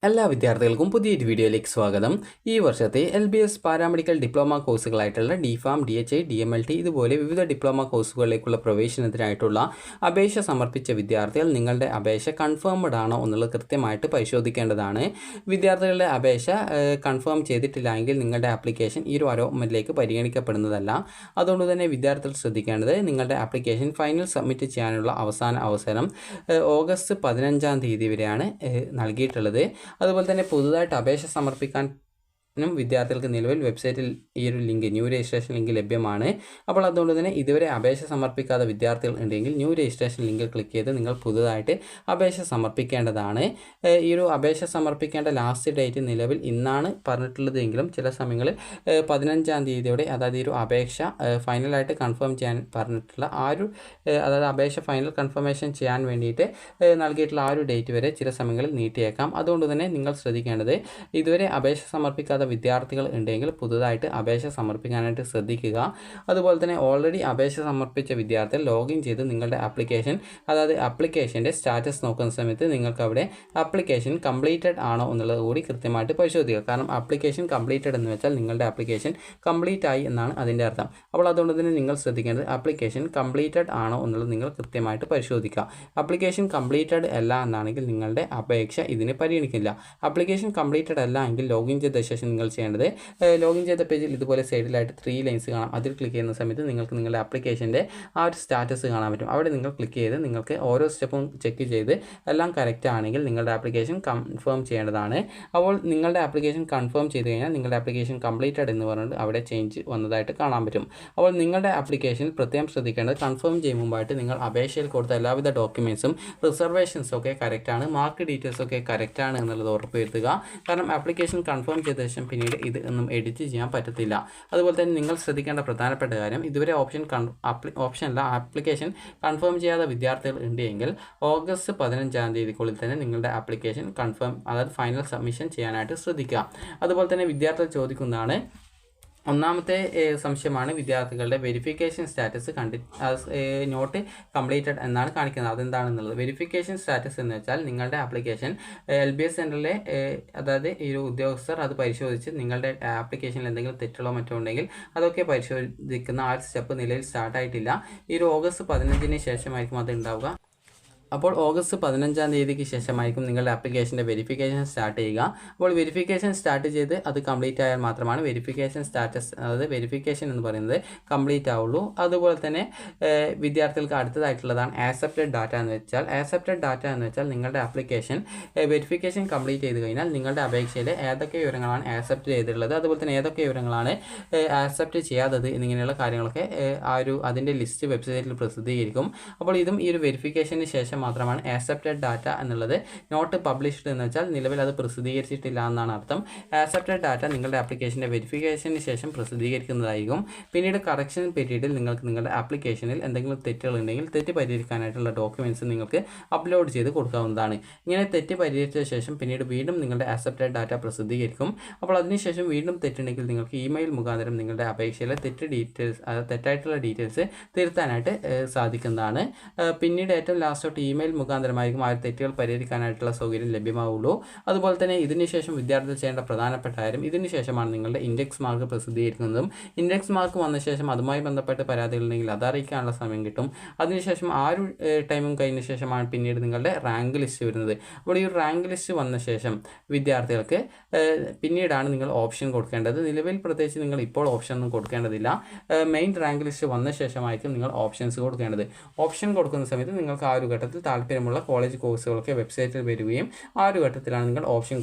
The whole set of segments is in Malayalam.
എല്ലാ വിദ്യാർത്ഥികൾക്കും പുതിയൊരു വീഡിയോയിലേക്ക് സ്വാഗതം. ഈ വർഷത്തെ LBS പാരാമെഡിക്കൽ ഡിപ്ലോമ കോഴ്സുകളായിട്ടുള്ള DPharm, DHI, DMLT ഇതുപോലെ വിവിധ ഡിപ്ലോമ കോഴ്സുകളിലേക്കുള്ള പ്രവേശനത്തിനായിട്ടുള്ള അപേക്ഷ സമർപ്പിച്ച വിദ്യാർത്ഥികൾ നിങ്ങളുടെ അപേക്ഷ കൺഫേംഡ് ആണോ എന്നുള്ളത് കൃത്യമായിട്ട് പരിശോധിക്കേണ്ടതാണ്. വിദ്യാർത്ഥികളുടെ അപേക്ഷ കൺഫേം ചെയ്തിട്ടില്ല എങ്കിൽ നിങ്ങളുടെ ആപ്ലിക്കേഷൻ ഈ ഒരു അലോട്ട്മെൻറ്റിലേക്ക് പരിഗണിക്കപ്പെടുന്നതല്ല. അതുകൊണ്ട് തന്നെ വിദ്യാർത്ഥികൾ ശ്രദ്ധിക്കേണ്ടത് നിങ്ങളുടെ ആപ്ലിക്കേഷൻ ഫൈനൽ സബ്മിറ്റ് ചെയ്യാനുള്ള അവസാന അവസരം ഓഗസ്റ്റ് 15 വരെയാണ് നൽകിയിട്ടുള്ളത്. അതുപോലെ തന്നെ പുതുതായിട്ട് അപേക്ഷ സമർപ്പിക്കാൻ വിദ്യാർത്ഥികൾക്ക് നിലവിൽ വെബ്സൈറ്റിൽ ഈ ഒരു ലിങ്ക് ന്യൂ രജിസ്ട്രേഷൻ ലിങ്ക് ലഭ്യമാണ്. അപ്പോൾ അതുകൊണ്ട് തന്നെ ഇതുവരെ അപേക്ഷ സമർപ്പിക്കാത്ത വിദ്യാർത്ഥികൾ ഉണ്ടെങ്കിൽ ന്യൂ രജിസ്ട്രേഷൻ ലിങ്കിൽ ക്ലിക്ക് ചെയ്ത് നിങ്ങൾ പുതുതായിട്ട് അപേക്ഷ സമർപ്പിക്കേണ്ടതാണ്. ഈ ഒരു അപേക്ഷ സമർപ്പിക്കേണ്ട ലാസ്റ്റ് ഡേറ്റ് നിലവിൽ ഇന്നാണ് പറഞ്ഞിട്ടുള്ളത് എങ്കിലും ചില സമയങ്ങളിൽ 15 അതായത് ഈ ഒരു അപേക്ഷ ഫൈനലായിട്ട് കൺഫേം ചെയ്യാൻ പറഞ്ഞിട്ടുള്ള അതായത് അപേക്ഷ ഫൈനൽ കൺഫർമേഷൻ ചെയ്യാൻ വേണ്ടിയിട്ട് നൽകിയിട്ടുള്ള ആ ഒരു ഡേറ്റ് വരെ ചില സമയങ്ങളിൽ നീട്ടിയേക്കാം. അതുകൊണ്ട് തന്നെ നിങ്ങൾ ശ്രദ്ധിക്കേണ്ടത് ഇതുവരെ അപേക്ഷ സമർപ്പിക്കാത്ത വിദ്യാർത്ഥികൾ ഉണ്ടെങ്കിൽ പുതുതായിട്ട് അപേക്ഷ സമർപ്പിക്കാനായിട്ട് ശ്രദ്ധിക്കുക. അതുപോലെ തന്നെ ഓൾറെഡി അപേക്ഷ സമർപ്പിച്ച വിദ്യാർത്ഥികൾ ലോഗിൻ ചെയ്ത് നിങ്ങളുടെ ആപ്ലിക്കേഷൻ്റെ സ്റ്റാറ്റസ് നോക്കുന്ന സമയത്ത് നിങ്ങൾക്ക് അവിടെ ആപ്ലിക്കേഷൻ കംപ്ലീറ്റഡ് ആണോ എന്നുള്ളത് കൂടി കൃത്യമായിട്ട് പരിശോധിക്കുക. കാരണം ആപ്ലിക്കേഷൻ കംപ്ലീറ്റഡ് എന്ന് വെച്ചാൽ നിങ്ങളുടെ ആപ്ലിക്കേഷൻ കംപ്ലീറ്റ് ആയി എന്നാണ് അതിൻ്റെ അർത്ഥം. അപ്പോൾ അതുകൊണ്ട് തന്നെ നിങ്ങൾ ശ്രദ്ധിക്കേണ്ടത് ആപ്ലിക്കേഷൻ കംപ്ലീറ്റഡ് ആണോ എന്നുള്ളത് നിങ്ങൾ കൃത്യമായിട്ട് പരിശോധിക്കുക. ആപ്ലിക്കേഷൻ കംപ്ലീറ്റഡ് അല്ല എന്നാണെങ്കിൽ നിങ്ങളുടെ അപേക്ഷ ഇതിന് പരിഗണിക്കില്ല. ആപ്ലിക്കേഷൻ കംപ്ലീറ്റഡ് അല്ല എങ്കിൽ ലോഗിൻ ചെയ്ത ശേഷം നിങ്ങൾ ചെയ്യേണ്ടത് ലോഗിൻ ചെയ്ത പേജിൽ ഇതുപോലെ സൈഡിലായിട്ട് 3 ലൈൻസ് കാണാം. അതിൽ ക്ലിക്ക് ചെയ്യുന്ന സമയത്ത് നിങ്ങൾക്ക് നിങ്ങളുടെ ആപ്ലിക്കേഷൻ്റെ ആ ഒരു സ്റ്റാറ്റസ് കാണാൻ പറ്റും. അവിടെ നിങ്ങൾ ക്ലിക്ക് ചെയ്ത് നിങ്ങൾക്ക് ഓരോ സ്റ്റെപ്പും ചെക്ക് ചെയ്ത് എല്ലാം കറക്റ്റ് ആണെങ്കിൽ നിങ്ങളുടെ ആപ്ലിക്കേഷൻ കൺഫേം ചെയ്യേണ്ടതാണ്. അപ്പോൾ നിങ്ങളുടെ ആപ്ലിക്കേഷൻ കൺഫേം ചെയ്ത് കഴിഞ്ഞാൽ നിങ്ങളുടെ ആപ്ലിക്കേഷൻ കംപ്ലീറ്റഡ് എന്ന് പറഞ്ഞിട്ട് അവിടെ ചേഞ്ച് വന്നതായിട്ട് കാണാൻ പറ്റും. അപ്പോൾ നിങ്ങളുടെ ആപ്ലിക്കേഷനിൽ പ്രത്യേകം ശ്രദ്ധിക്കേണ്ടത് കൺഫേം ചെയ്യും മുമ്പായിട്ട് നിങ്ങൾ അപേക്ഷയിൽ കൊടുത്ത എല്ലാവിധ ഡോക്യുമെൻറ്റ്സും റിസർവേഷൻസും ഒക്കെ കറക്റ്റാണ്, മാർക്ക് ഡീറ്റെയിൽസ് ഒക്കെ കറക്റ്റാണ് എന്നുള്ളത് ഉറപ്പുവരുത്തുക. കാരണം ആപ്ലിക്കേഷൻ കൺഫേം ചെയ്ത ശേഷം പിന്നീട് ഇത് ഒന്നും എഡിറ്റ് ചെയ്യാൻ പറ്റത്തില്ല. അതുപോലെ തന്നെ നിങ്ങൾ ശ്രദ്ധിക്കേണ്ട പ്രധാനപ്പെട്ട കാര്യം ഇതുവരെ ആപ്ലിക്കേഷൻ കൺഫേം ചെയ്യാത്ത വിദ്യാർത്ഥികൾ ഉണ്ടെങ്കിൽ ഓഗസ്റ്റ് 15 തന്നെ നിങ്ങളുടെ ആപ്ലിക്കേഷൻ കൺഫേം അതായത് ഫൈനൽ സബ്മിഷൻ ചെയ്യാനായിട്ട് ശ്രദ്ധിക്കുക. അതുപോലെ തന്നെ വിദ്യാർത്ഥികൾ ചോദിക്കുന്നതാണ് ഒന്നാമത്തെ സംശയമാണ് വിദ്യാർത്ഥികളുടെ വെരിഫിക്കേഷൻ സ്റ്റാറ്റസ് നോട്ട് കംപ്ലീറ്റഡ് എന്നാണ് കാണിക്കുന്നത്. അതെന്താണെന്നുള്ളത് വെരിഫിക്കേഷൻ സ്റ്റാറ്റസ് എന്ന് വെച്ചാൽ നിങ്ങളുടെ ആപ്ലിക്കേഷൻ LBS സെൻറ്ററിലെ അതായത് ഈ ഒരു ഉദ്യോഗസ്ഥർ അത് പരിശോധിച്ച് നിങ്ങളുടെ ആപ്ലിക്കേഷനിൽ എന്തെങ്കിലും തെറ്റുകളോ മറ്റോ ഉണ്ടെങ്കിൽ അതൊക്കെ പരിശോധിക്കുന്ന ആ സ്റ്റെപ്പ് നിലയിൽ സ്റ്റാർട്ടായിട്ടില്ല. ഈ ഒരു ഓഗസ്റ്റ് 15 ശേഷമായിരിക്കും അത് ഉണ്ടാവുക. അപ്പോൾ ഓഗസ്റ്റ് 15 ശേഷമായിരിക്കും നിങ്ങളുടെ ആപ്ലിക്കേഷൻ്റെ വെരിഫിക്കേഷൻ സ്റ്റാർട്ട് ചെയ്യുക. അപ്പോൾ വെരിഫിക്കേഷൻ സ്റ്റാർട്ട് ചെയ്ത് അത് കംപ്ലീറ്റ് ആയാൽ മാത്രമാണ് വെരിഫിക്കേഷൻ സ്റ്റാറ്റസ് അതായത് വെരിഫിക്കേഷൻ എന്ന് പറയുന്നത് കംപ്ലീറ്റ് ആവുള്ളൂ. അതുപോലെ തന്നെ വിദ്യാർത്ഥികൾക്ക് അടുത്തതായിട്ടുള്ളതാണ് ആക്സെപ്റ്റഡ് ഡാറ്റ എന്ന് വെച്ചാൽ. ആക്സെപ്റ്റഡ് ഡാറ്റ എന്ന് വെച്ചാൽ നിങ്ങളുടെ ആപ്ലിക്കേഷൻ വെരിഫിക്കേഷൻ കംപ്ലീറ്റ് ചെയ്ത് കഴിഞ്ഞാൽ നിങ്ങളുടെ അപേക്ഷയിൽ ഏതൊക്കെ വിവരങ്ങളാണ് ആക്സെപ്റ്റ് ചെയ്തിട്ടുള്ളത്, അതുപോലെ തന്നെ ഏതൊക്കെ വിവരങ്ങളാണ് ആക്സെപ്റ്റ് ചെയ്യാത്തത് എന്നിങ്ങനെയുള്ള കാര്യങ്ങളൊക്കെ അതിൻ്റെ ലിസ്റ്റ് വെബ്സൈറ്റിൽ പ്രസിദ്ധീകരിക്കും. അപ്പോൾ ഇതും ഈ ഒരു വെരിഫിക്കേഷന് ശേഷം മാത്രമാണ് ആക്സെപ്റ്റഡ് ഡാറ്റ എന്നുള്ളത്. നോട്ട് പബ്ലിഷ്ഡ് എന്ന് വെച്ചാൽ നിലവിൽ അത് പ്രസിദ്ധീകരിച്ചിട്ടില്ല എന്നാണ് അർത്ഥം. ആക്സെപ്റ്റഡ് ഡാറ്റ നിങ്ങളുടെ ആപ്ലിക്കേഷൻ്റെ വെരിഫിക്കേഷന് ശേഷം പ്രസിദ്ധീകരിക്കുന്നതായിരിക്കും. പിന്നീട് കറക്ഷൻ പീരീഡിൽ നിങ്ങൾക്ക് നിങ്ങളുടെ ആപ്ലിക്കേഷനിൽ എന്തെങ്കിലും തെറ്റുകൾ ഉണ്ടെങ്കിൽ തെറ്റ് പരിഹരിക്കാനായിട്ടുള്ള ഡോക്യുമെൻറ്റ്സ് നിങ്ങൾക്ക് അപ്ലോഡ് ചെയ്ത് കൊടുക്കാവുന്നതാണ്. ഇങ്ങനെ തെറ്റ് പരിഹരിച്ച ശേഷം പിന്നീട് വീണ്ടും നിങ്ങളുടെ ആക്സെപ്റ്റഡ് ഡാറ്റ പ്രസിദ്ധീകരിക്കും. അപ്പോൾ അതിനുശേഷം വീണ്ടും തെറ്റുണ്ടെങ്കിൽ നിങ്ങൾക്ക് ഇമെയിൽ മുഖാന്തരം നിങ്ങളുടെ അപേക്ഷയിലെ തെറ്റായിട്ടുള്ള ഡീറ്റെയിൽസ് തിരുത്താനായിട്ട് സാധിക്കുന്നതാണ്. പിന്നീട് ഏറ്റവും ലാസ്റ്റോട്ട് ഇമെയിൽ മുഖാന്തരമായിരിക്കും ആ തെറ്റുകൾ പരിഹരിക്കാനായിട്ടുള്ള സൗകര്യം ലഭ്യമാവുള്ളൂ. അതുപോലെ തന്നെ ഇതിനുശേഷം വിദ്യാർത്ഥികൾ ചെയ്യേണ്ട പ്രധാനപ്പെട്ട കാര്യം ഇതിനുശേഷമാണ് നിങ്ങളുടെ ഇൻഡെക്സ് മാർക്ക് പ്രസിദ്ധീകരിക്കുന്നതും. ഇൻഡെക്സ് മാർക്ക് വന്ന ശേഷം അതുമായി ബന്ധപ്പെട്ട് പരാതികളുണ്ടെങ്കിൽ അതറിയിക്കാനുള്ള സമയം കിട്ടും. അതിനുശേഷം ആ ഒരു ടൈമും കഴിഞ്ഞ ശേഷമാണ് പിന്നീട് നിങ്ങളുടെ റാങ്ക് ലിസ്റ്റ് വരുന്നത്. അപ്പോൾ ഈ റാങ്ക് ലിസ്റ്റ് വന്ന ശേഷം വിദ്യാർത്ഥികൾക്ക് പിന്നീടാണ് നിങ്ങൾ ഓപ്ഷൻ കൊടുക്കേണ്ടത്. നിലവിൽ പ്രത്യേകിച്ച് നിങ്ങൾ ഇപ്പോൾ ഓപ്ഷൻ ഒന്നും കൊടുക്കേണ്ടതില്ല. മെയിൻ റാങ്ക് ലിസ്റ്റ് വന്ന ശേഷമായിരിക്കും നിങ്ങൾ ഓപ്ഷൻസ് കൊടുക്കേണ്ടത്. ഓപ്ഷൻ കൊടുക്കുന്ന സമയത്ത് നിങ്ങൾക്ക് ആ ഒരു ഘട്ടത്തിൽ താല്പര്യമുള്ള കോളേജ് കോഴ്സുകളൊക്കെ വെബ്സൈറ്റിൽ വരികയും ആ ഒരു ഘട്ടത്തിലാണ് നിങ്ങൾ ഓപ്ഷൻ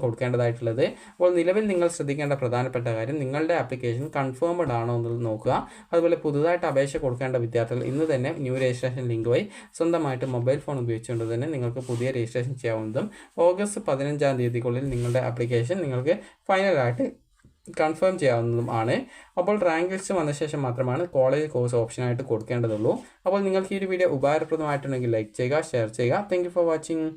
കൊടുക്കേണ്ടതായിട്ടുള്ളത്. അപ്പോൾ നിലവിൽ നിങ്ങൾ ശ്രദ്ധിക്കേണ്ട പ്രധാനപ്പെട്ട കാര്യം നിങ്ങളുടെ ആപ്ലിക്കേഷൻ കൺഫേംഡ് ആണോ എന്നുള്ളത് നോക്കുക. അതുപോലെ പുതുതായിട്ട് അപേക്ഷ കൊടുക്കേണ്ട വിദ്യാർത്ഥികൾ ഇന്ന് തന്നെ ന്യൂ രജിസ്ട്രേഷൻ ലിങ്ക് വഴി സ്വന്തമായിട്ട് മൊബൈൽ ഫോൺ ഉപയോഗിച്ചുകൊണ്ട് തന്നെ നിങ്ങൾക്ക് പുതിയ രജിസ്ട്രേഷൻ ചെയ്യാവുന്നതും ഓഗസ്റ്റ് 15 നിങ്ങളുടെ ആപ്ലിക്കേഷൻ നിങ്ങൾക്ക് ഫൈനലായിട്ട് കൺഫേം ചെയ്യാവുന്നതും ആണ്. അപ്പോൾ റാങ്ക് ലിസ്റ്റ് വന്ന ശേഷം മാത്രമാണ് കോളേജ് കോഴ്സ് ഓപ്ഷനായിട്ട് കൊടുക്കേണ്ടതുള്ളൂ. അപ്പോൾ നിങ്ങൾക്ക് ഈ ഒരു വീഡിയോ ഉപകാരപ്രദമായിട്ടുണ്ടെങ്കിൽ ലൈക്ക് ചെയ്യുക, ഷെയർ ചെയ്യുക. Thank you for watching.